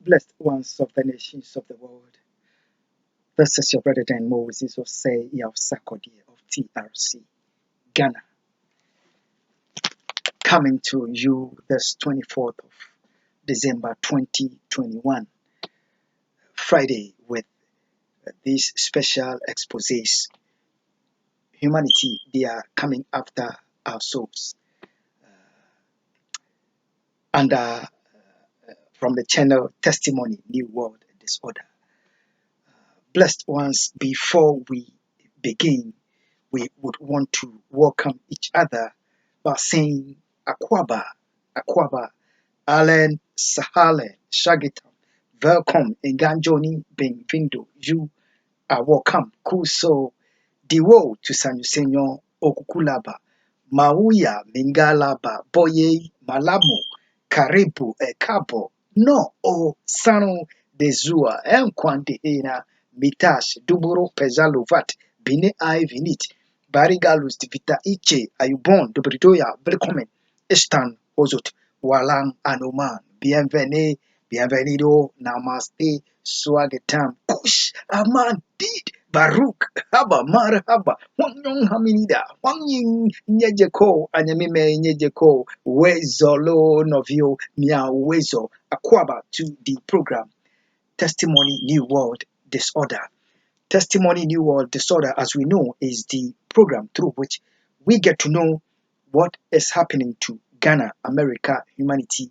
blessed ones of the nations of the world. This is your brother Dan Moses Osei of Sakodi of TRC, Ghana, coming to you this 24th of December 2021, Friday, with these special exposés. Humanity, they are coming after our souls. Under from the channel Testimony New World Disorder. Blessed ones, before we begin, we would want to welcome each other by saying Akwaba, Akwaba, Allen, Sahalen, Shagitam, welcome, Nganjoni, Benvindo, you are welcome. Kuso, Diwo to Sanusenyo, Okukulaba, Mauya, Mingalaba, Boye, Malamo, Karibu, Ekabo, no, o Sano, de Zua, Enquante Ena, Mitash, Duburo, Pezalovat, Bine I Vinit, Barigalus, Divita Iche, Ayubon, Dubritoya, Velkomen, Estan, Ozut, Walang, Anoman, Bienvenido, Namaste, Swagetam, Kush, Aman, Did, Baruch, Haba, Marhaba, Wanyong Haminida, Wanying, Nyejeko, Anyamime, Nyejeko, Wezolo, Novio, Mia Wezo, Akwaba to the program Testimony New World Disorder. Testimony New World Disorder, as we know, is the program through which we get to know what is happening to Ghana, America, humanity,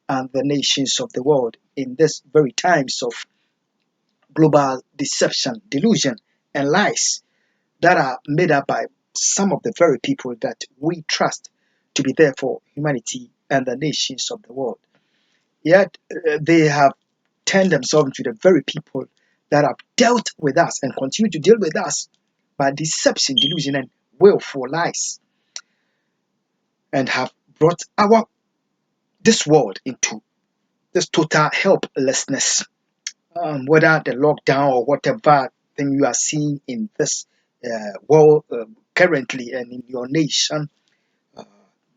and the nations of the world in this very times of global deception, delusion, and lies that are made up by some of the very people that we trust to be there for humanity and the nations of the world. Yet they have turned themselves into the very people that have dealt with us and continue to deal with us by deception, delusion, and willful lies, and have brought this world into this total helplessness. Whether the lockdown or whatever thing you are seeing in this world currently and in your nation,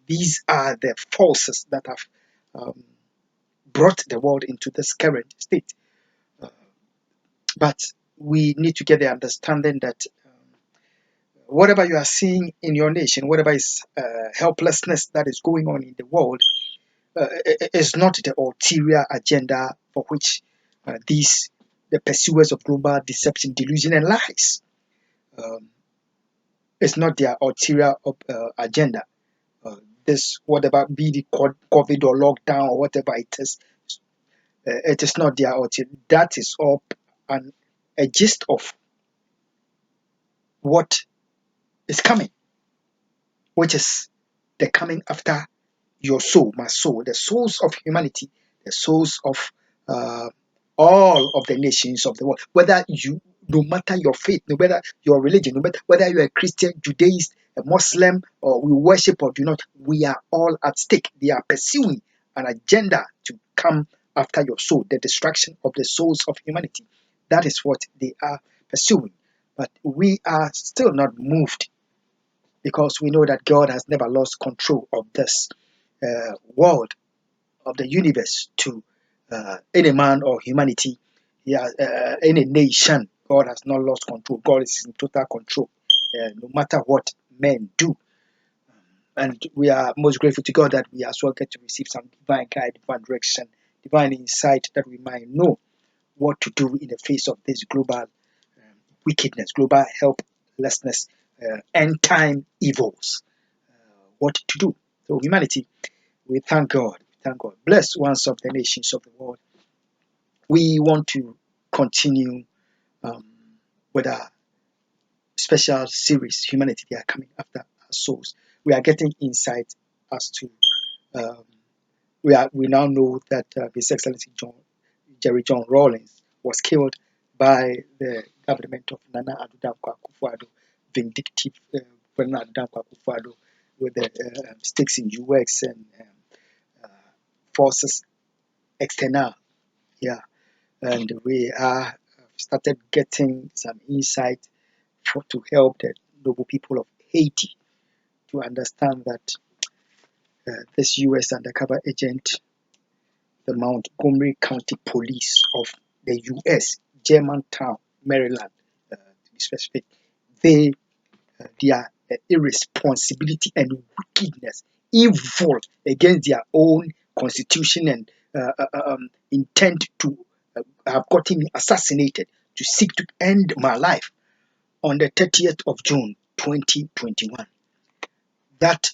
these are the forces that have brought the world into this current state. But we need to get the understanding that whatever you are seeing in your nation, whatever is helplessness that is going on in the world, is not the ulterior agenda for which the pursuers of global deception, delusion, and lies. It's not their ulterior agenda. This, whatever be the COVID or lockdown or whatever it is not their ulterior. That is all a gist of what is coming, which is the coming after your soul, my soul, the souls of humanity, the souls of all of the nations of the world, whether you, no matter your faith, no matter your religion, no matter whether you're a Christian, Judaist, a Muslim, or we worship or do not, we are all at stake. They are pursuing an agenda to come after your soul, the destruction of the souls of humanity. That is what they are pursuing. But we are still not moved, because we know that God has never lost control of this world, of the universe, to any man or humanity, any nation. God has not lost control. God is in total control, no matter what men do. And we are most grateful to God that we as well get to receive some divine guide, divine direction, divine insight, that we might know what to do in the face of this global wickedness, global helplessness, end time evils. What to do. So humanity, we thank God. Thank God. Blessed ones of the nations of the world. We want to continue with our special series, Humanity, they are coming after our souls. We are getting insight as to we now know that His Excellency Jerry John Rawlings was killed by the government of Nana Addo Akufo-Addo, vindictive Nana Addo Akufo-Addo, with the stakes in UX and forces external. Yeah, and we are started getting some insight to help the noble people of Haiti to understand that this U.S. undercover agent the Montgomery County Police of the U.S., Germantown, Maryland, to be specific, their irresponsibility and wickedness, evil against their own constitution and intent to have gotten me assassinated, to seek to end my life on the 30th of June 2021. That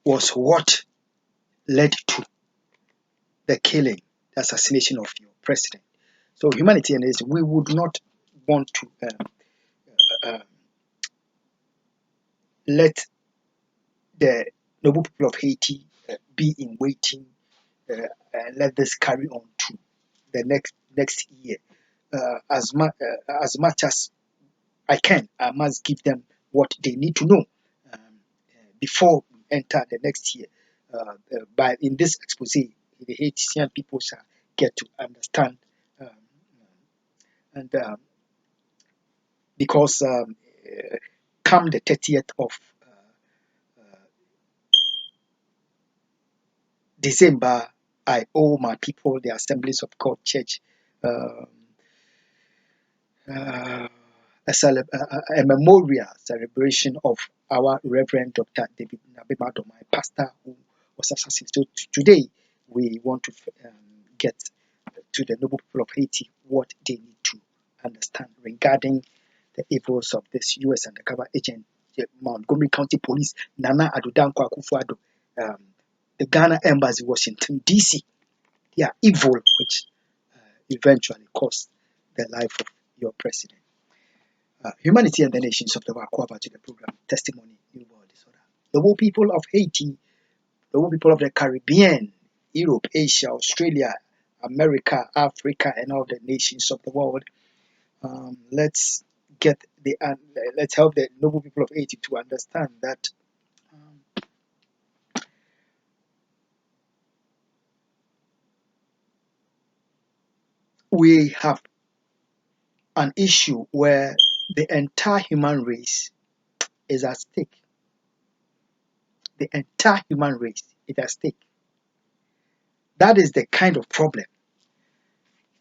was what led to the killing, the assassination of your president. So humanity and this, we would not want to uh, let the noble people of Haiti be in waiting and let this carry on to the next year. As much as I can, I must give them what they need to know before we enter the next year. By in this expose, the Haitian people shall get to understand, um, and because come the 30th of December, I owe my people, the Assemblies of God Church, um, uh, a memorial celebration of our Reverend Dr. David Nabemado, my pastor who was assassinated. So today we want to get to the noble people of Haiti what they need to understand regarding the evils of this U.S. undercover agent, the Montgomery County Police, Nana Addo Akufo Addo, the Ghana Embassy, Washington, D.C. They are evil, which eventually cost the life of your president. Humanity and the nations of the world, cover to the program Testimony New World Disorder. The whole people of Haiti, the whole people of the Caribbean, Europe, Asia, Australia, America, Africa, and all the nations of the world. Let's let's help the noble people of Haiti to understand that we have an issue where the entire human race is at stake. The entire human race is at stake. That is the kind of problem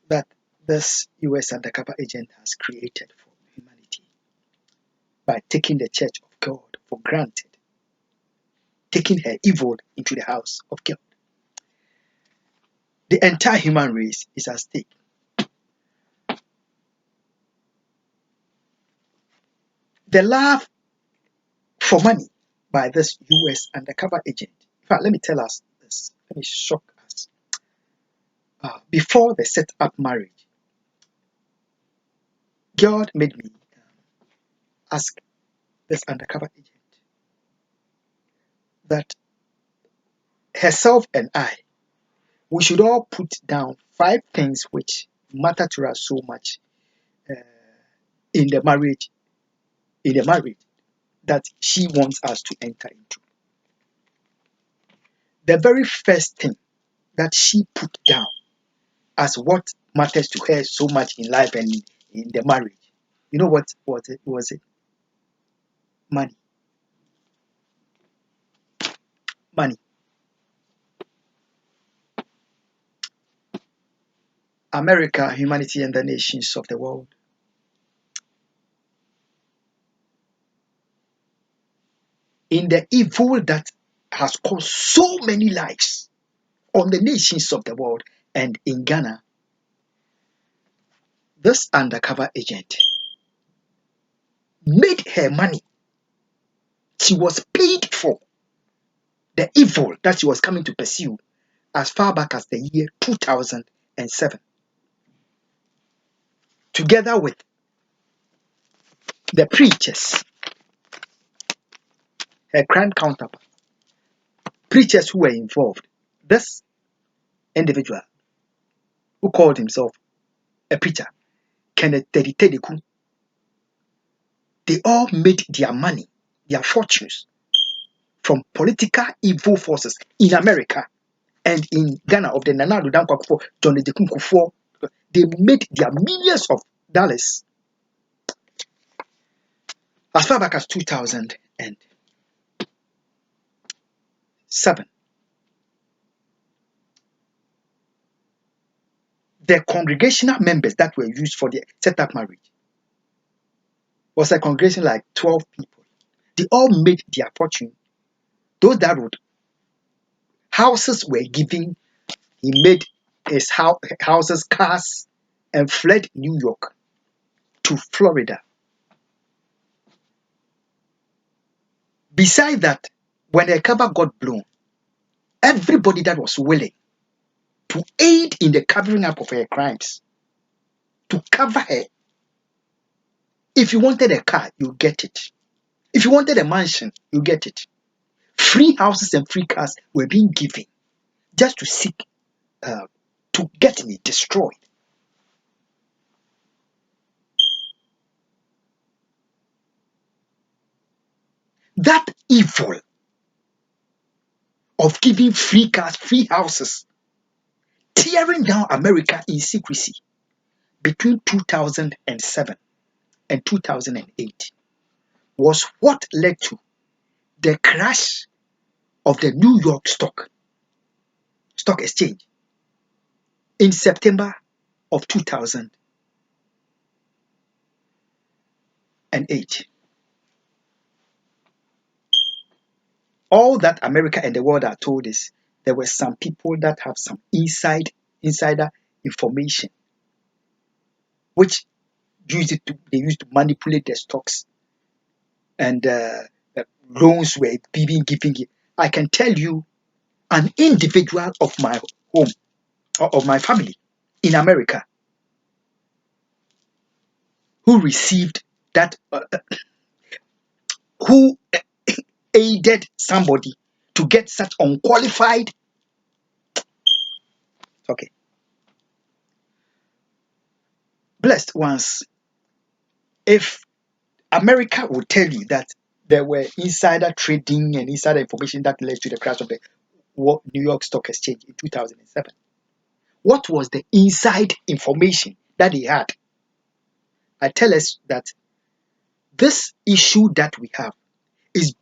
that this US undercover agent has created for humanity by taking the Church of God for granted, taking her evil into the house of God. The entire human race is at stake. The love for money by this US undercover agent. In fact, let me tell us this. Let me shock us. Before they set up marriage, God made me ask this undercover agent that herself and I, we should all put down 5 things which matter to us so much uh, in the marriage, that she wants us to enter into. The very first thing that she put down as what matters to her so much in life and in the marriage, you know what was it? Money. Money. America, humanity, and the nations of the world. In the evil that has caused so many lives on the nations of the world and in Ghana, this undercover agent made her money. She was paid for the evil that she was coming to pursue as far back as the year 2007, together with the preachers, her crime counterpart, preachers who were involved. This individual who called himself a preacher, Kenneth Teditedeku, they all made their money, their fortunes from political evil forces in America and in Ghana of the Nana Addo Akufo, John Kufuor. They made their millions of dollars as far back as 2007. the congregational members that were used for the setup marriage was a congregation like 12 people. They all made their fortune. Those that would houses were given. He made his houses, cars, and fled New York to Florida. Beside that, when the cover got blown, everybody that was willing to aid in the covering up of her crimes, to cover her. If you wanted a car, you get it. If you wanted a mansion, you get it. Free houses and free cars were being given just to seek to get me destroyed. That evil of giving free cars, free houses, tearing down America in secrecy between 2007 and 2008 was what led to the crash of the New York Stock Exchange in September of 2008. All that America and the world are told is there were some people that have some insider information, which they used to manipulate the stocks, and loans were being given. I can tell you, an individual of my home or of my family in America who received that, who aided somebody to get such unqualified. Okay, blessed ones. If America will tell you that there were insider trading and insider information that led to the crash of the New York Stock Exchange in 2007. What was the inside information that they had? I tell us that this issue that we have it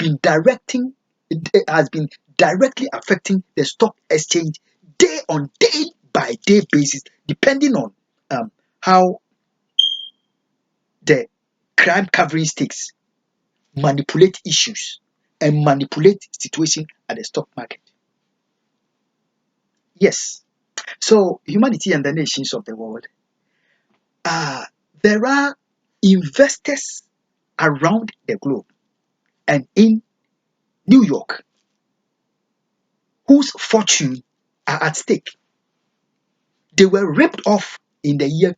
has been directly affecting the stock exchange day on day by day basis, depending on how the crime covering stakes manipulate issues and manipulate situation at the stock market. Yes. So humanity and the nations of the world, there are investors around the globe and in New York whose fortune are at stake. They were ripped off in the year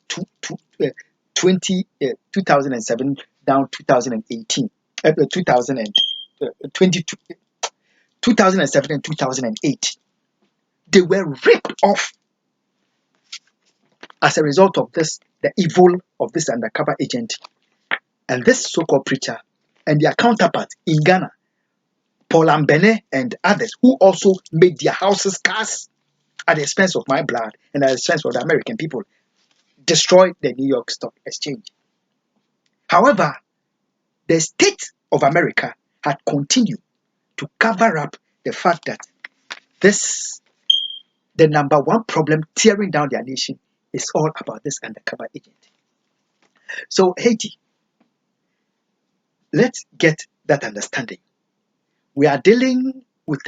2007 down 2018, 2007 and 2008. They were ripped off as a result of this, the evil of this undercover agent and this so-called preacher and their counterparts in Ghana, Paul Ambene and others who also made their houses cars at the expense of my blood and at the expense of the American people, destroyed the New York Stock Exchange. However, the state of America had continued to cover up the fact that the number one problem tearing down their nation is all about this undercover agent. So Haiti, let's get that understanding. We are dealing with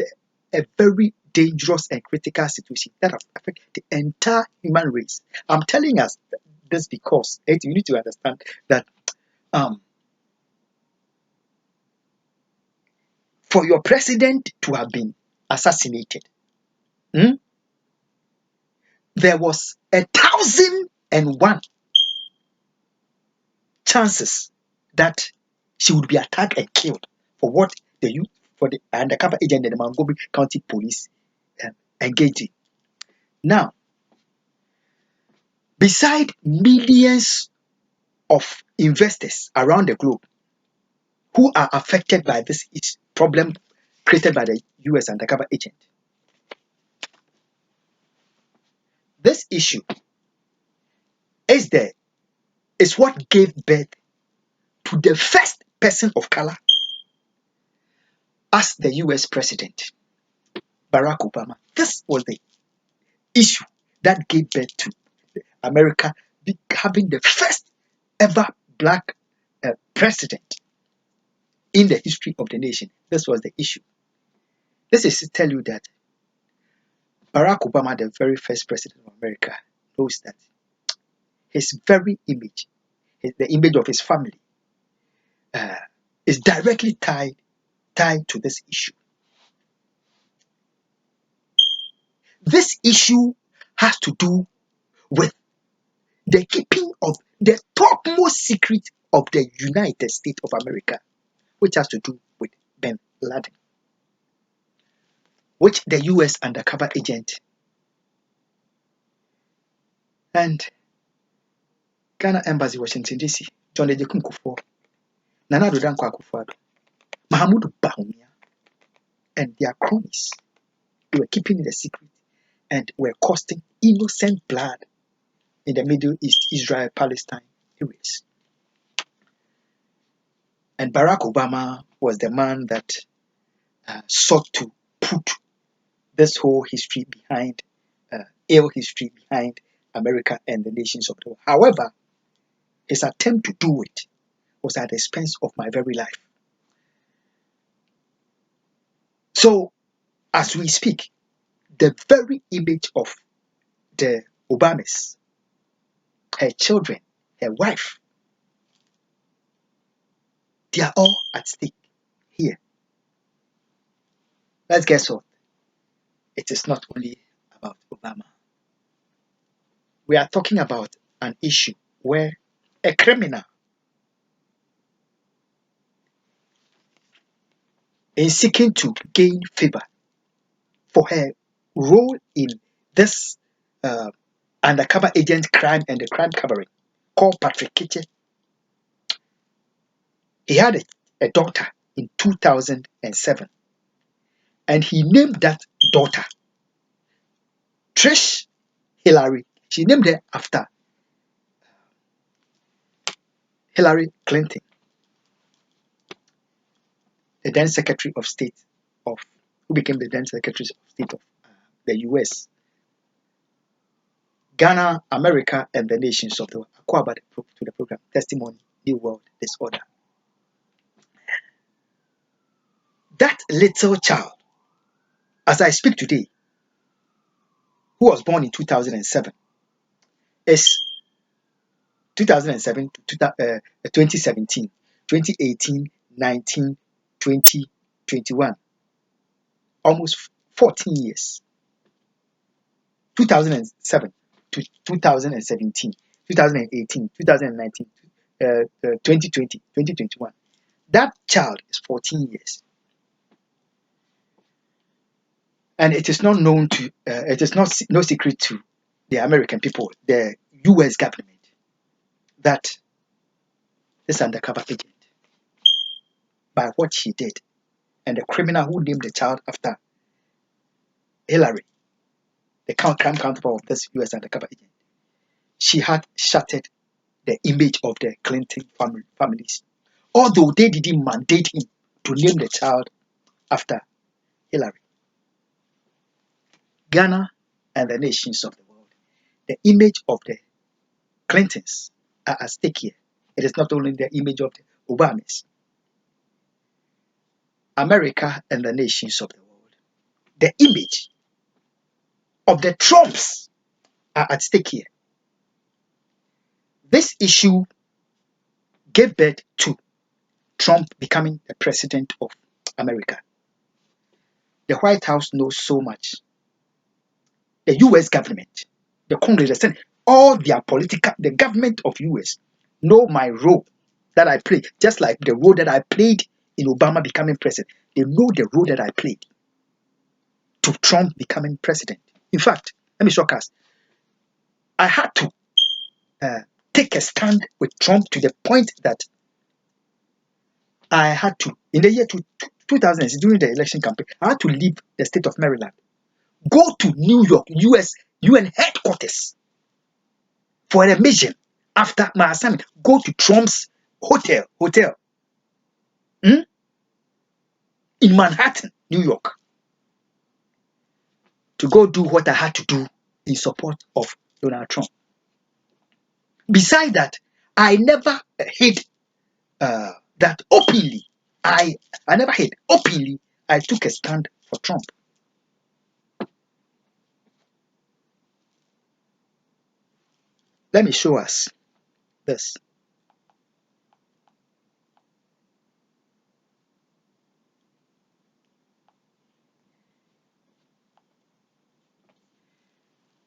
a very dangerous and critical situation that affects the entire human race. I'm telling us this because you need to understand that for your president to have been assassinated, there was 1,001 chances that she would be attacked and killed for what for the undercover agent that the Montgomery County Police engaged in. Now, beside millions of investors around the globe who are affected by this problem created by the US undercover agent, this issue is what gave birth to the first person of color as the US president, Barack Obama. This was the issue that gave birth to America having the first ever black president in the history of the nation. This was the issue. This is to tell you that Barack Obama, the very first president of America, knows that his very image, the image of his family, is directly tied to this issue. This issue has to do with the keeping of the topmost secret of the United States of America, which has to do with bin Laden, which the US undercover agent and Ghana Embassy, Washington, D.C., John Akufo, Nana Addo Akufo, Mahamudu Bawumia, and their cronies, they were keeping it a secret and were costing innocent blood in the Middle East, Israel, Palestine areas. And Barack Obama was the man that sought to put this whole history behind, ill history behind America and the nations of the world. However, his attempt to do it was at the expense of my very life. So, as we speak, the very image of the Obamas, her children, her wife, they are all at stake here. Let's guess what? It is not only about Obama. We are talking about an issue where a criminal is seeking to gain favor for her role in this undercover agent crime and the crime covering called Patrick Kitche. He had a daughter in 2007, and he named that daughter Trish Hillary. She named her after Hillary Clinton, the then Secretary of State who became the then Secretary of State of the US. Ghana, America, and the nations of the world. Acquire to the program Testimony, New World Disorder. That little child, as I speak today, who was born in 2007, is 2007 to 2017, 2018, 19, 20, 21, almost 14 years. 2007 to 2017, 2018, 2019, 2020, 2021. That child is 14 years. And it is not known to, it is no secret to the American people, the US government, that this undercover agent, by what she did, and the criminal who named the child after Hillary, the crime counterpart of this US undercover agent, she had shattered the image of the Clinton families. Although they didn't mandate him to name the child after Hillary. Ghana and the nations of the world, the image of the Clintons are at stake here. It is not only the image of the Obamas. America and the nations of the world, the image of the Trumps are at stake here. This issue gave birth to Trump becoming the president of America. The White House knows so much. The US government, the Congress, the Senate, all their the government of US know my role that I play, just like the role that I played in Obama becoming president. They know the role that I played to Trump becoming president. In fact, let me shock us. I had to take a stand with Trump to the point that I had to, in the year 2000, during the election campaign, I had to leave the state of Maryland, go to New York, UN headquarters for a mission after my assignment. Go to Trump's hotel in Manhattan, New York, to go do what I had to do in support of Donald Trump. Beside that, I never hid that openly. I never hid openly. I took a stand for Trump. Let me show us this.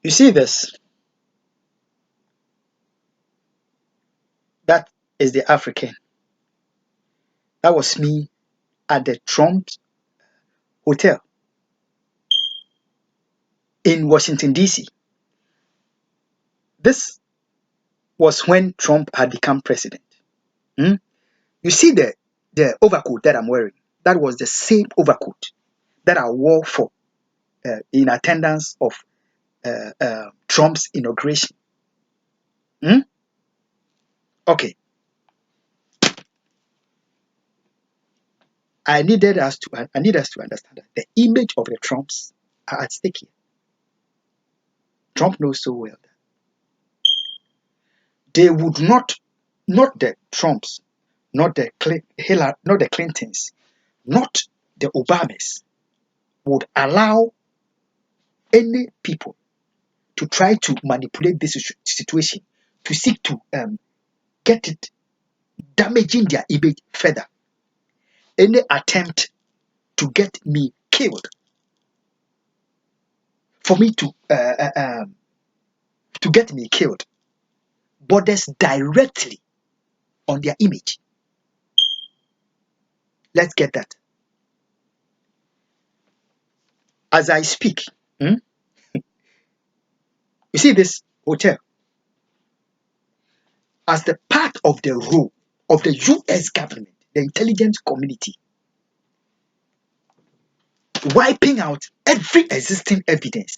You see this? That is the African. That was me at the Trump Hotel in Washington, D.C. This was when Trump had become president. Hmm? You see the overcoat that I'm wearing? That was the same overcoat that I wore for in attendance of Trump's inauguration. Hmm? Okay, I need us to understand that the image of the Trumps are at stake here. Trump knows so well that they would not the Trumps, not the Hillary, not the Clintons, not the Obamas, would allow any people to try to manipulate this situation to seek to get it damaging their image further. Any attempt to get me killed, for me to get me killed, borders directly on their image. Let's get that. As I speak, you see this hotel as the part of the role of the US government, the intelligence community, wiping out every existing evidence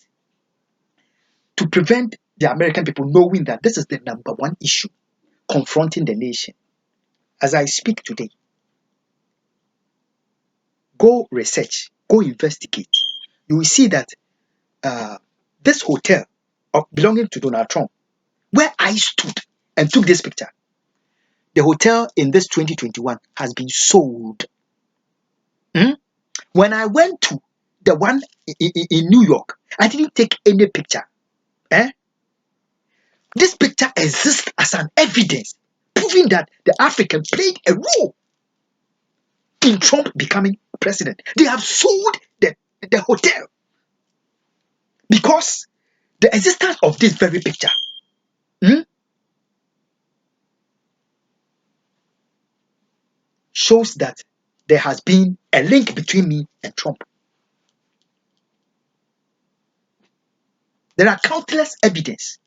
to prevent the American people knowing that this is the number one issue confronting the nation. As I speak today, go research, go investigate. You will see that this hotel belonging to Donald Trump, where I stood and took this picture, the hotel in this 2021 has been sold. Hmm? When I went to the one in New York, I didn't take any picture. Eh? This picture exists as an evidence proving that the African played a role in Trump becoming president. They have sold the hotel because the existence of this very picture shows that there has been a link between me and Trump. There are countless evidence.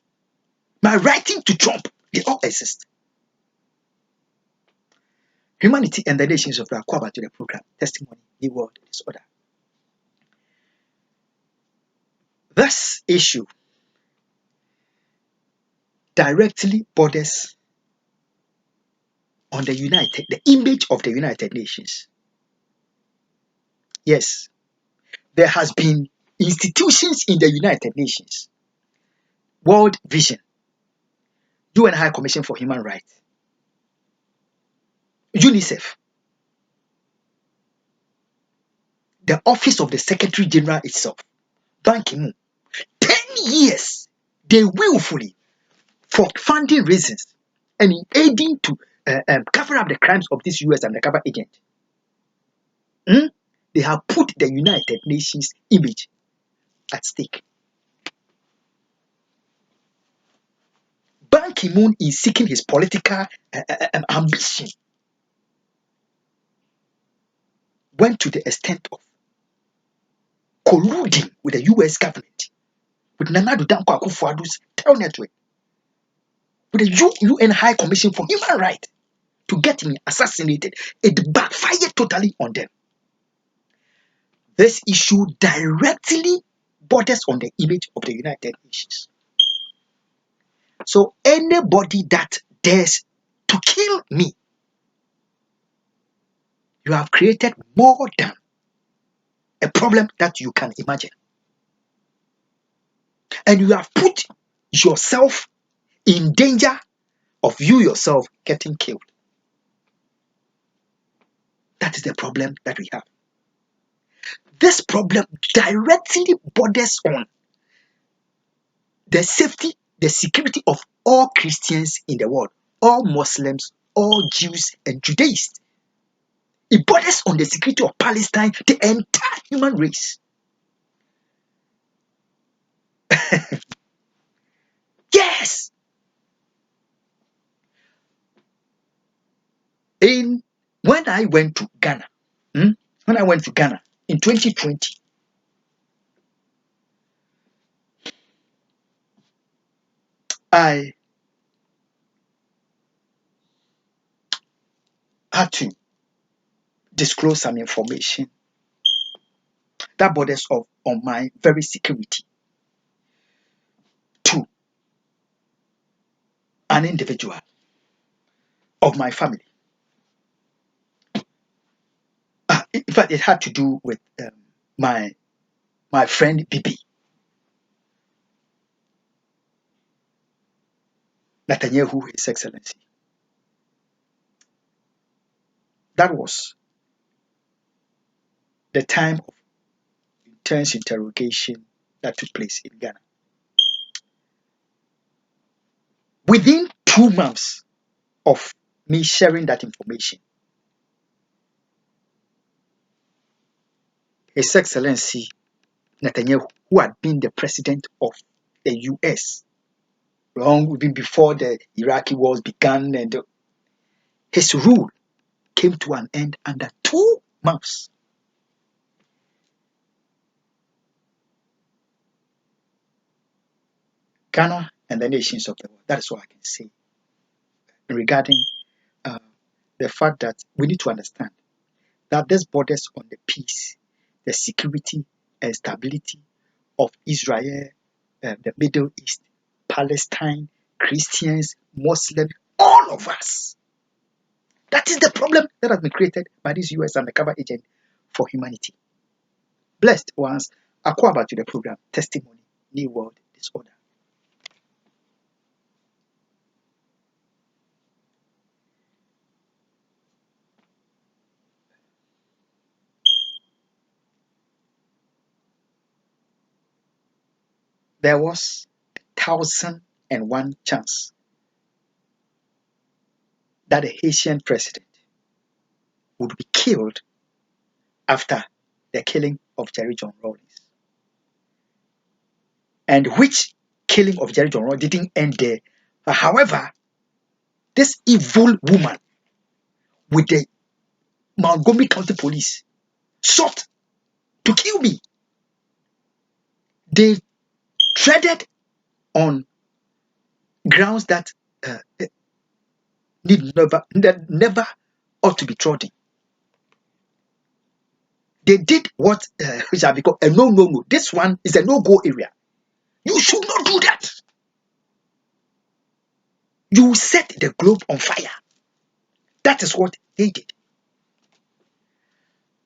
My writing to Trump, they all exist. Humanity and the nations of the Aquaba to the program, testimony, the world disorder. This issue directly borders on the image of the United Nations. Yes, there has been institutions in the United Nations, World Vision, UN High Commission for Human Rights, UNICEF, the Office of the Secretary General itself, Ban Ki-moon. 10 years, they willfully, for funding reasons and in aiding to cover up the crimes of this US undercover agent, they have put the United Nations image at stake. Ban Ki-moon, in seeking his political ambition, went to the extent of colluding with the US government, with Nana Addo Akufo Addo's terror network, with the UN High Commission for Human Rights to get me assassinated. It backfired totally on them. This issue directly borders on the image of the United Nations. So anybody that dares to kill me, you have created more than a problem that you can imagine. And you have put yourself in danger of you yourself getting killed. That is the problem that we have. This problem directly borders on the safety, the security of all Christians in the world, all Muslims, all Jews, and Judaists. It borders on the security of Palestine, the entire human race. Yes. When I went to Ghana, when I went to Ghana in 2020, I had to disclose some information that borders on my very security to an individual of my family. In fact, it had to do with my friend Bibi, Netanyahu, His Excellency. That was the time of intense interrogation that took place in Ghana. Within 2 months of me sharing that information, His Excellency Netanyahu, who had been the president of the US long even before the Iraqi wars began, and his rule came to an end under 2 months. Ghana and the nations of the world. That is what I can say regarding the fact that we need to understand that this borders on the peace, the security, and stability of Israel, the Middle East, Palestine, Christians, Muslims, all of us. That is the problem that has been created by this US undercover agent for humanity. Blessed ones, Akufo to the program Testimony, New World Disorder. There was 1,001 chance that the Haitian president would be killed after the killing of Jerry John Rawlings. And which killing of Jerry John Rawlings didn't end there. However, this evil woman with the Montgomery County Police sought to kill me. They treaded on grounds that never ought to be trodden. They did what shall be called a no. This one is a no-go area. You should not do that. You set the globe on fire. That is what they did.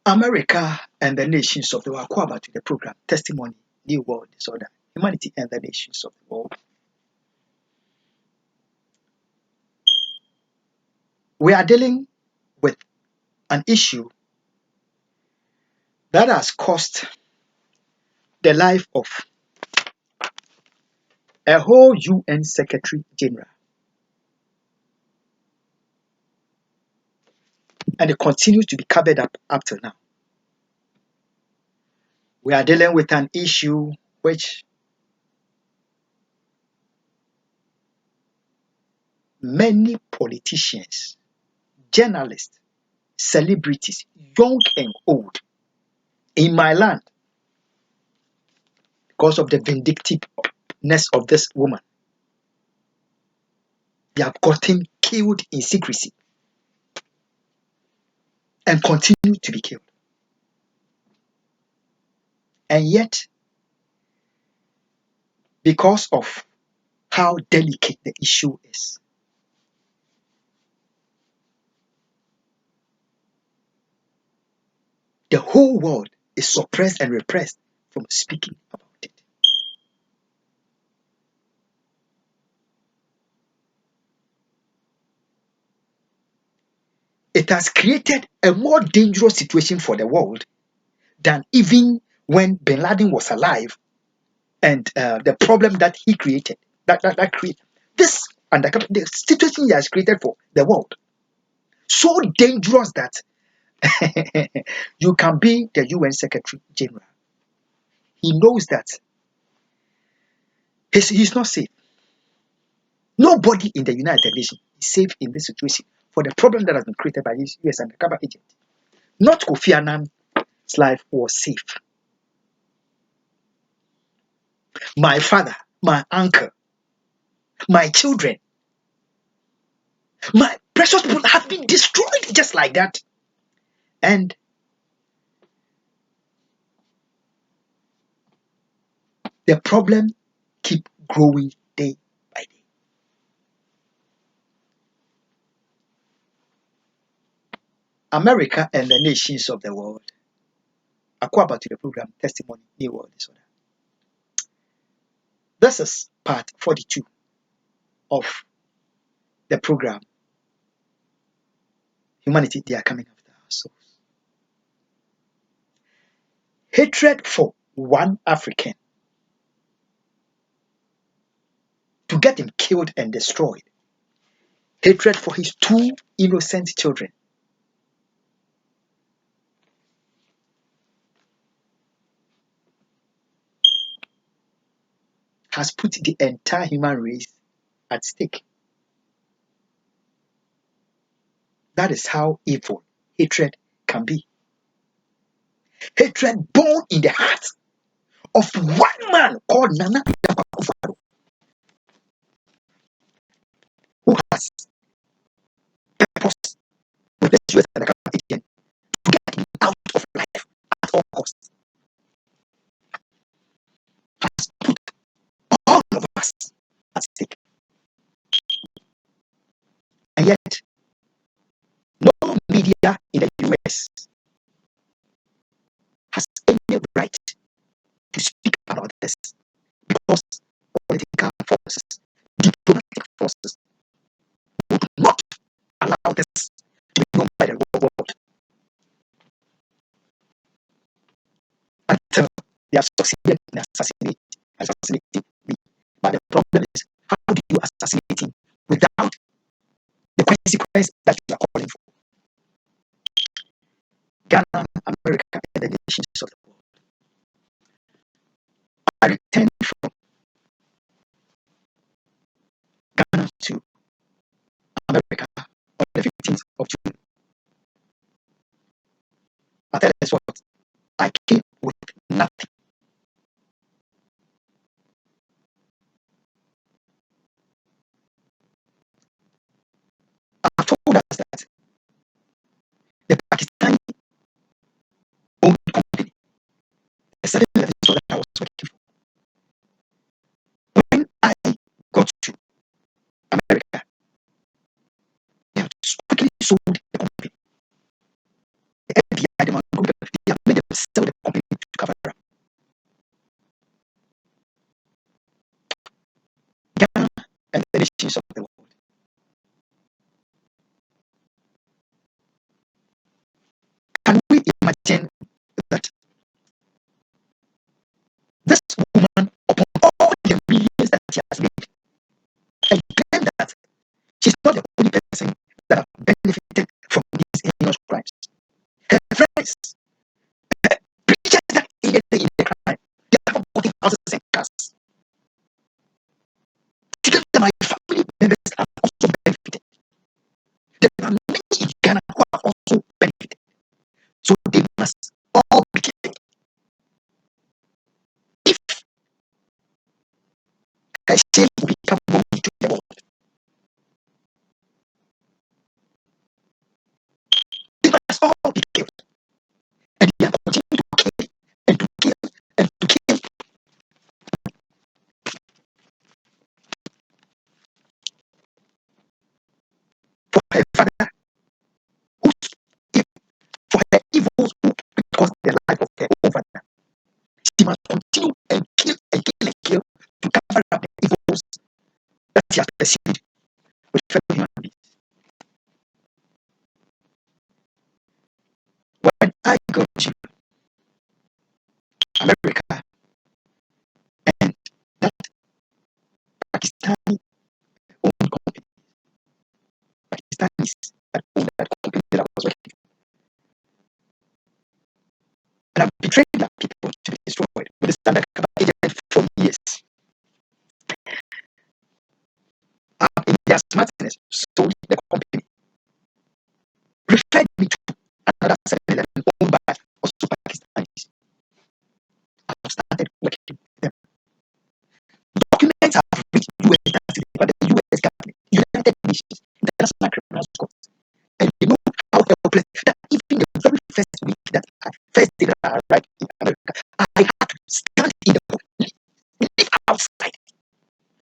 America and the nations of the world. Akufo to the program Testimony, New World Disorder, Humanity and the Nations of the World. We are dealing with an issue that has cost the life of a whole UN Secretary General. And it continues to be covered up till now. We are dealing with an issue which many politicians, journalists, celebrities, young and old, in my land, because of the vindictiveness of this woman, they have gotten killed in secrecy and continue to be killed. And yet, because of how delicate the issue is, the whole world is suppressed and repressed from speaking about it. it has created a more dangerous situation for the world than even when Bin Laden was alive and the problem that he created. That create this and the situation he has created for the world. So dangerous that you can be the UN Secretary General. He knows that he's not safe. Nobody in the United Nations is safe in this situation for the problem that has been created by his US undercover agent. Not Kofi Annan's life was safe. My father, my uncle, my children, my precious people have been destroyed just like that. And the problem keep growing day by day. America and the nations of the world. Akufo to the program Testimony New World Disorder. This is part 42 of the program Humanity, they are coming after our souls. Hatred for one African to get him killed and destroyed. Hatred for his two innocent children. Has put the entire human race at stake. That is how evil hatred can be. Hatred born in the heart of one man called Nana Akufo, who has purpose with the US and the government agent to get him out of life at all costs. Has put all of us at stake. And yet, no media in the US has any right to speak about this because political forces, diplomatic forces would not allow this to be known by the world until they have succeeded in assassinating me. But the problem is, how do you assassinate him without the consequence that you are calling for? Ghana, America, and the nations of the world. I returned from Ghana to America on the 15th of June. I tell us what, I came with nothing. I told us that the Pakistani owned company, the 7-Eleven store that I was working for, when I got to America, they have quickly sold the company. The FBI, the Monroe, they have made them sell the company to cover up. Ghana and the nations of the world. Can we imagine that this woman, upon all the millions that she has made, and claim that she's not the only person that have benefited from these heinous crimes? Her friends, preachers that aided her in the crime, they have bought houses and cars. Together, my family members have also benefited. There are many in Ghana who have also benefited. So they must all be killed. If her shame will become known to the world, they must all be killed. And they are continuing to kill and to kill and to kill. For her father, who for her evils who caused the life of her own father, she must continue and kill and kill and kill to cover up the evils that she has pursued with fellow human beings. I go to America and that Pakistani owned company, Pakistanis that owned that company that I was working for. And I've betrayed that people to be destroyed with the undercover agent for years. In their smartness, sold the company, referred me to another 7-Eleven owned by also Pakistanis. I've started working with them. Documents have reached US by the US government, United Nations, International Criminal Court. And you know how helpless that even the very first week that first day that I arrived in America, I had to stand in the boat, live outside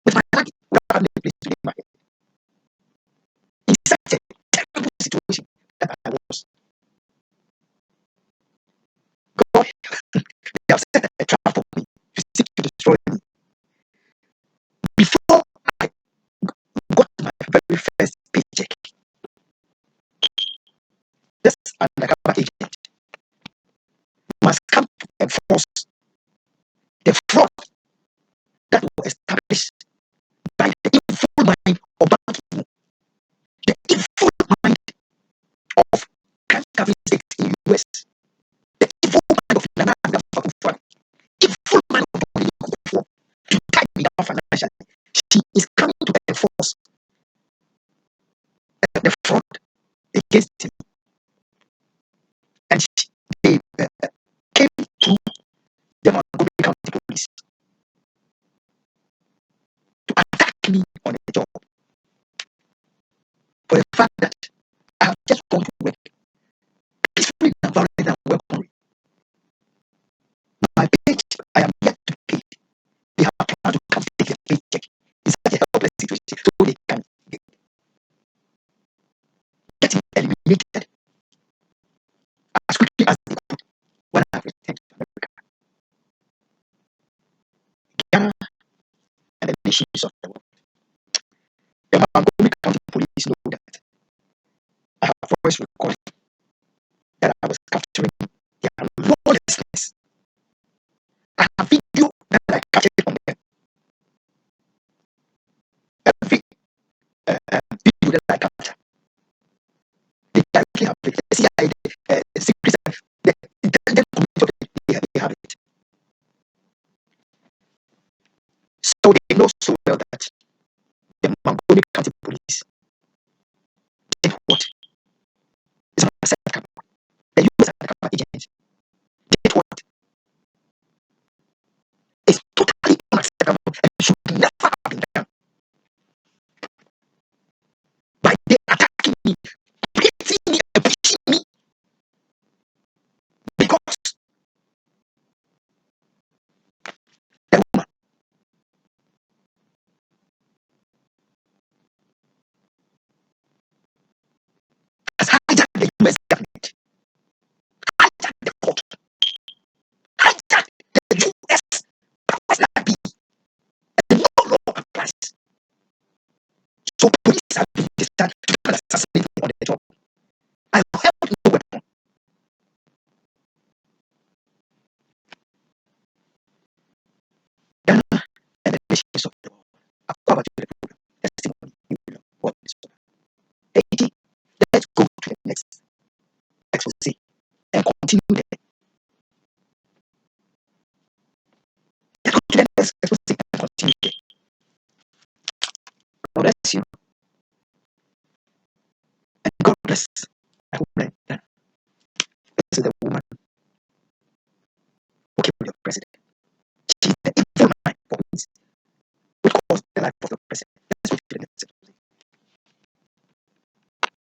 with my luggage without a place to lay my head. In such a terrible situation that I was. God, they have set a trap for me to seek to destroy me. Before I got my very first paycheck, this undercover agent must come to enforce the fraud that was established by the evil mind of Bank, the evil mind of crime states in the US, the evil mind of Nana Akufo, evil mind of Akufo to guide me down financially. She is coming to enforce the fraud against him, and they came to the Montgomery County Police to attack me on the job for the fact that I have just gone to work peacefully and violently and welcomely. My paycheck, I am yet to pay. They have planned to come take a paycheck in such a helpless situation so they can get me eliminated as quickly as they could when I returned to America. Ghana and the nations of the world. The Montgomery County Police know that I have voice recorded that I was capturing their lawlessness. I have video that I captured on them. Every video that I capture, they directly have it. The CIA, the Secret Service, the intelligence community of they have it. So they know so well that the Montgomery County Police did what is unacceptable. The US undercover agents did what is totally unacceptable and should never have been done. By they attacking me, beating me, and pushing me, because the woman has hijacked the US government, hijacked the court, hijacked the US powers that be, and no law applies. So police have been discharged to come and assassinate me on the job. I held no weapon. Ghana and the nations of the world have covered the program. Testimony, you will know what is over. Haiti, let's go to the next expose and continue there. Let's go to the next expose and continue there. God bless you. And God bless